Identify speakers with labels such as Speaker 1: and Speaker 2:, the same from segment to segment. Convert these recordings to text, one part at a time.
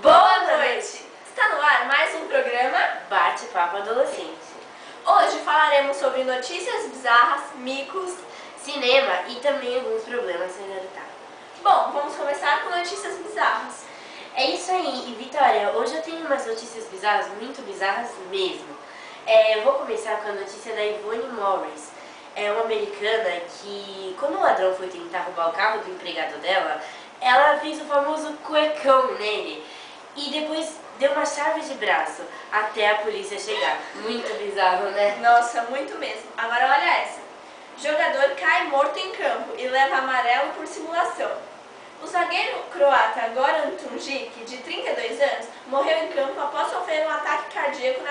Speaker 1: Boa noite! Está no ar mais um programa
Speaker 2: Bate, papo, adolescente.
Speaker 1: Hoje falaremos sobre notícias bizarras, micos,
Speaker 2: cinema e também alguns problemas sem hereditário.
Speaker 1: Bom, vamos começar com notícias bizarras.
Speaker 2: É isso aí, e Vitória, hoje eu tenho umas notícias bizarras, muito bizarras mesmo. Eu vou começar com a notícia da Ivone Morris. É uma americana que, quando o ladrão foi tentar roubar o carro do empregado dela, ela fez o famoso cuecão nele e depois deu uma chave de braço até a polícia chegar. Muito bizarro, né?
Speaker 1: Nossa, muito mesmo. Agora olha essa. Jogador cai morto em campo e leva amarelo por simulação. O zagueiro croata Goran Tunjic, de 32 anos, morreu em campo após sofrer um ataque cardíaco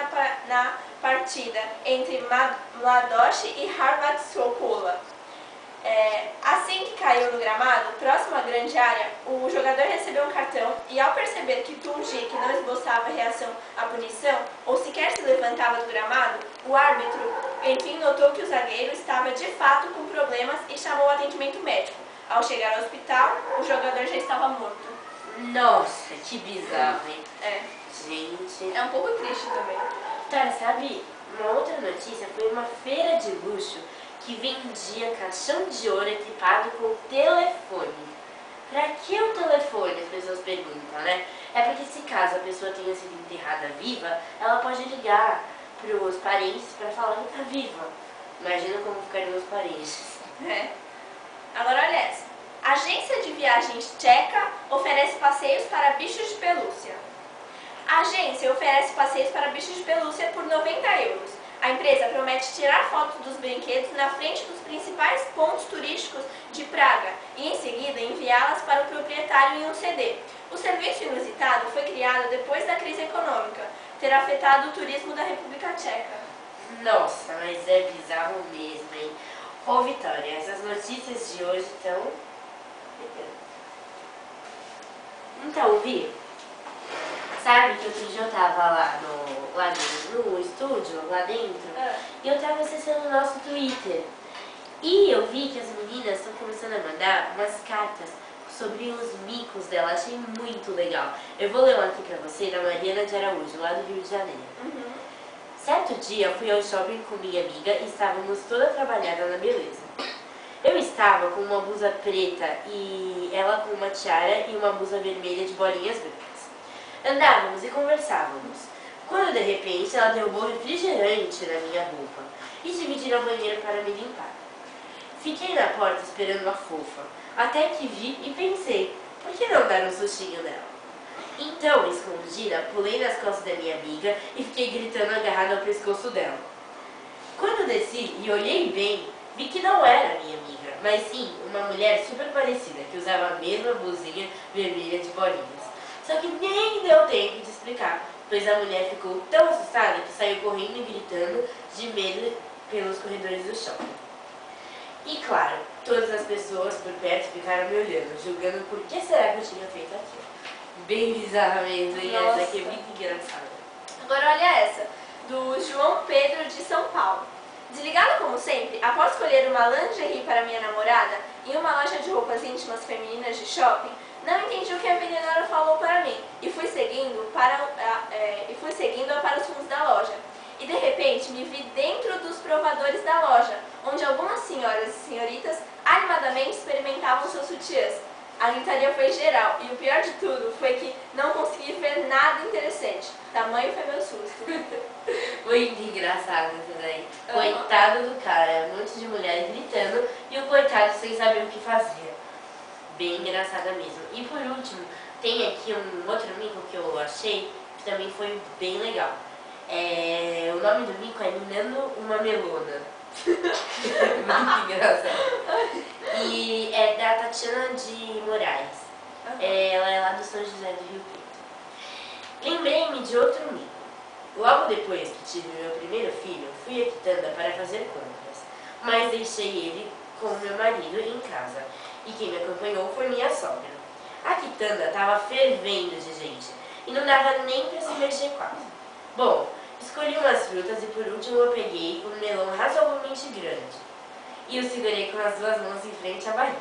Speaker 1: na partida entre Mladoš e Hrvat Sokola. Assim que caiu no gramado, próximo à grande área, o jogador recebeu um cartão e, ao perceber que Tunjic não esboçava reação à punição ou sequer se levantava do gramado, o árbitro, enfim, notou que o zagueiro estava de fato com problemas e chamou o atendimento médico. Ao chegar ao hospital, o jogador já estava morto.
Speaker 2: Nossa, que bizarro, hein? Gente.
Speaker 1: É um pouco triste também.
Speaker 2: Tá, sabe, uma outra notícia foi uma feira de luxo que vendia caixão de ouro equipado com telefone. Pra que o telefone? As pessoas perguntam, né? É porque se caso a pessoa tenha sido enterrada viva, ela pode ligar pros parentes pra falar que tá viva. Imagina como ficariam os parentes.
Speaker 1: Agora olha essa. Agência de viagens tcheca oferece passeios para bichos de pelúcia. A agência oferece passeios para bichos de pelúcia por 90 euros. A empresa promete tirar fotos dos brinquedos na frente dos principais pontos turísticos de Praga e, em seguida, enviá-las para o proprietário em um CD. O serviço inusitado foi criado depois da crise econômica, ter afetado o turismo da República Tcheca.
Speaker 2: Nossa, mas é bizarro mesmo, hein? Ô, Vitória, essas notícias de hoje estão... Então, Vi, sabe que outro dia eu tava lá no estúdio, lá dentro, e eu tava acessando o nosso Twitter. E eu vi que as meninas estão começando a mandar umas cartas sobre os micos dela. Achei muito legal. Eu vou ler uma aqui pra você, da Mariana de Araújo, lá do Rio de Janeiro. Certo dia, fui ao shopping com minha amiga e estávamos toda trabalhada na beleza. Eu estava com uma blusa preta e ela com uma tiara e uma blusa vermelha de bolinhas brancas. Andávamos e conversávamos, quando de repente ela derrubou refrigerante na minha roupa e dividiu ao banheiro para me limpar. Fiquei na porta esperando a fofa, até que vi e pensei, por que não dar um sustinho nela? Então, escondida, pulei nas costas da minha amiga e fiquei gritando agarrada ao pescoço dela. Quando desci e olhei bem, vi que não era minha amiga, mas sim uma mulher super parecida, que usava a mesma blusinha vermelha de bolinhas. Só que nem deu tempo de explicar, pois a mulher ficou tão assustada que saiu correndo e gritando de medo pelos corredores do shopping. E claro, todas as pessoas por perto ficaram me olhando, julgando por que será que eu tinha feito aquilo. Bem bizarra mesmo, e essa aqui é muito engraçada.
Speaker 1: Agora olha essa, do João Pedro de São Paulo. Desligado como sempre, após escolher uma lingerie para minha namorada em uma loja de roupas íntimas femininas de shopping, não entendi o que a vendedora falou para mim e fui seguindo-a para os fundos da loja. E de repente me vi dentro dos provadores da loja, onde algumas senhoras e senhoritas animadamente experimentavam seus sutiãs. A gritaria foi geral e o pior de tudo foi que não consegui ver nada interessante. Tamanho foi meu susto.
Speaker 2: Muito engraçado isso daí. Coitado do cara, um monte de mulheres gritando e o coitado sem saber o que fazer. Bem engraçada mesmo. E por último, tem aqui um outro mico que eu achei que também foi bem legal. O nome do mico é Minando uma Melona. Muito engraçado. E é da Tatiana de Moraes. Ela é lá do São José do Rio Preto. Lembrei-me de outro mico. Logo depois que tive meu primeiro filho, fui a quitanda para fazer compras, mas deixei ele com meu marido em casa. E quem me acompanhou foi minha sogra. A quitanda estava fervendo de gente e não dava nem para se mexer quase. Bom, escolhi umas frutas e por último eu peguei um melão razoavelmente grande. e o segurei com as duas mãos em frente à barriga.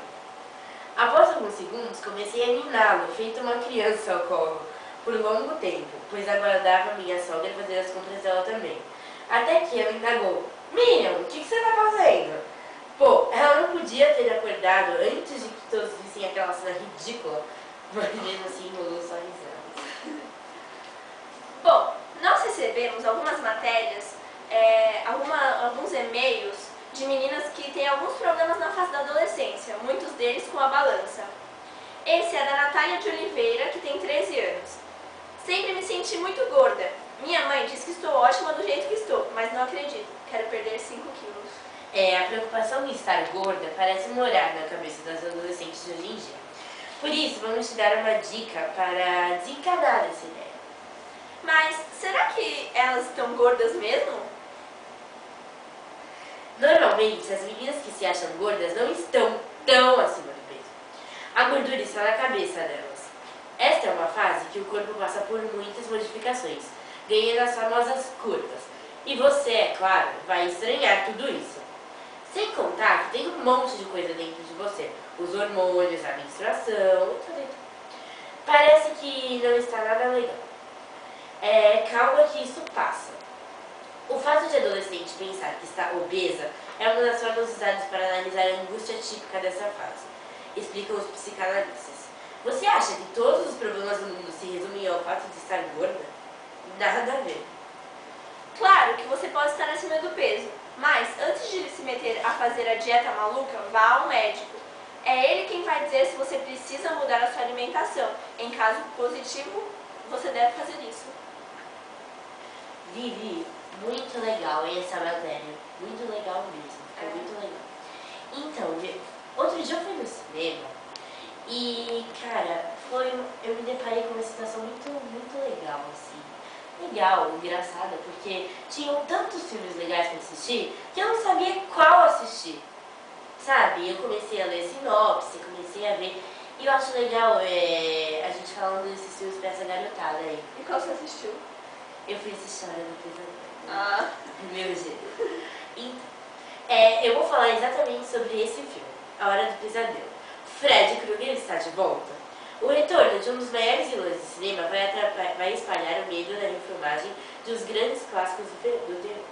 Speaker 2: Após alguns segundos, comecei a niná-lo, feito uma criança ao colo, por longo tempo, pois aguardava minha sogra fazer as compras dela também. Até que ela indagou: Miriam, o que você está fazendo? Pô, ela não podia ter acordado antes de que todos vissem aquela cena ridícula, mas mesmo assim enrolou só risada.
Speaker 1: Bom, nós recebemos algumas matérias, alguns e-mails de meninas que têm alguns problemas na fase da adolescência, muitos deles com a balança. Esse é da Natália de Oliveira, que tem 13 anos. Sempre me senti muito gorda. Minha mãe diz que estou ótima do jeito que estou, mas não acredito. Quero perder 5 quilos.
Speaker 2: A preocupação em estar gorda parece morar na cabeça das adolescentes de hoje em dia. Por isso, vamos te dar uma dica para desencanar essa ideia.
Speaker 1: Mas será que elas estão gordas mesmo?
Speaker 2: Normalmente, as meninas que se acham gordas não estão tão acima do peso. A gordura está na cabeça delas. Esta é uma fase que o corpo passa por muitas modificações, ganhando as famosas curvas. E você, é claro, vai estranhar tudo isso. Sem contar que tem um monte de coisa dentro de você. Os hormônios, a menstruação, tudo isso. Parece que não está nada legal. Calma que isso passa. O fato de adolescente pensar que está obesa é uma das formas usadas para analisar a angústia típica dessa fase, explicam os psicanalistas. Você acha que todos os problemas do mundo se resumem ao fato de estar gorda? Nada a ver.
Speaker 1: Claro que você pode estar acima do peso, mas antes de se meter a fazer a dieta maluca, vá ao médico. É ele quem vai dizer se você precisa mudar a sua alimentação. Em caso positivo, você deve fazer isso.
Speaker 2: Vivi, muito legal essa matéria. Muito legal mesmo. Ficou muito legal. Então, outro dia eu fui no cinema e, cara, eu me deparei com uma situação muito legal, assim. Legal, engraçada, porque tinham tantos filmes legais pra assistir que eu não sabia qual assistir. Sabe? Eu comecei a ler sinopse, comecei a ver. E eu acho legal a gente falando desses filmes pra essa garotada aí.
Speaker 1: E qual você assistiu?
Speaker 2: Eu fui assistir Hora do Pesadelo.
Speaker 1: Ah.
Speaker 2: Meu jeito. Então, eu vou falar exatamente sobre esse filme, A Hora do Pesadelo. Fred Krueger está de volta. O retorno de um dos maiores vilões do cinema vai espalhar o medo na refilmagem dos grandes clássicos do terror.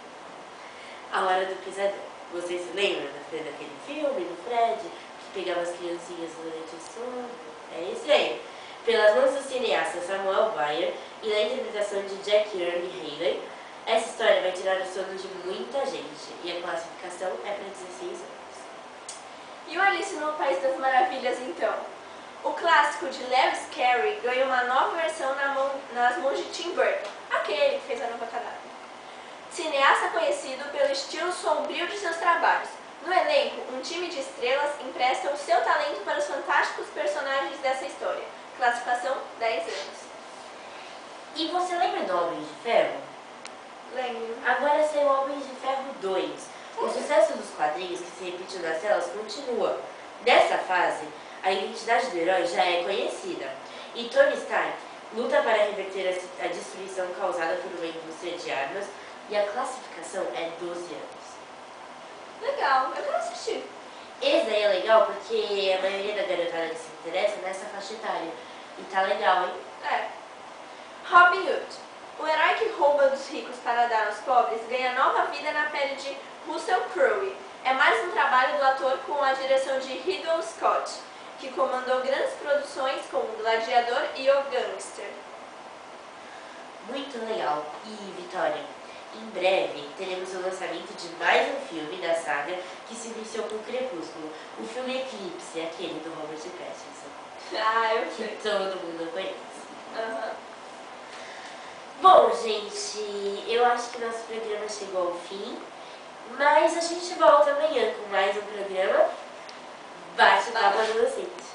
Speaker 2: A Hora do Pesadelo. Vocês se lembram daquele filme, do Fred, que pegava as criancinhas durante o sono? É esse aí. Pelas mãos do cineasta Samuel Bayer e na interpretação de Jack Earl Haley, essa história vai tirar o sono de muita gente e a classificação é para 16 anos.
Speaker 1: E o Alice no País das Maravilhas, então? O clássico de Lewis Carey ganhou uma nova versão nas mãos de Tim Burton, aquele que fez a nova cadáver. Cineasta conhecido pelo estilo sombrio de seus trabalhos. No elenco, um time de estrelas empresta o seu talento para os fantásticos personagens dessa história. Classificação 10 anos.
Speaker 2: E você lembra do Homem de Ferro?
Speaker 1: Lembro.
Speaker 2: Agora saiu o Homem de Ferro 2. O sucesso dos quadrinhos que se repetiu nas telas continua. Nessa fase, a identidade do herói já é conhecida. E Tony Stark luta para reverter a destruição causada por uma indústria de armas e a classificação é 12 anos.
Speaker 1: Legal, eu quero assistir.
Speaker 2: Esse aí é legal porque a maioria da garotada que se interessa é nessa faixa etária. E tá legal, hein?
Speaker 1: Robin Hood. O herói que rouba dos ricos para dar aos pobres ganha nova vida na pele de Russell Crowe. É mais um trabalho do ator com a direção de Ridley Scott, que comandou grandes produções como Gladiador e O Gangster.
Speaker 2: Muito legal. E, Vitória, em breve teremos o lançamento de mais um filme da saga que se iniciou com Crepúsculo, o filme Eclipse, aquele do Robert Pattinson.
Speaker 1: Ah, eu
Speaker 2: Que
Speaker 1: sei.
Speaker 2: todo mundo conhece.
Speaker 1: Uhum.
Speaker 2: Bom, gente, eu acho que nosso programa chegou ao fim, mas a gente volta amanhã com mais um programa Bate, papo, adolescente.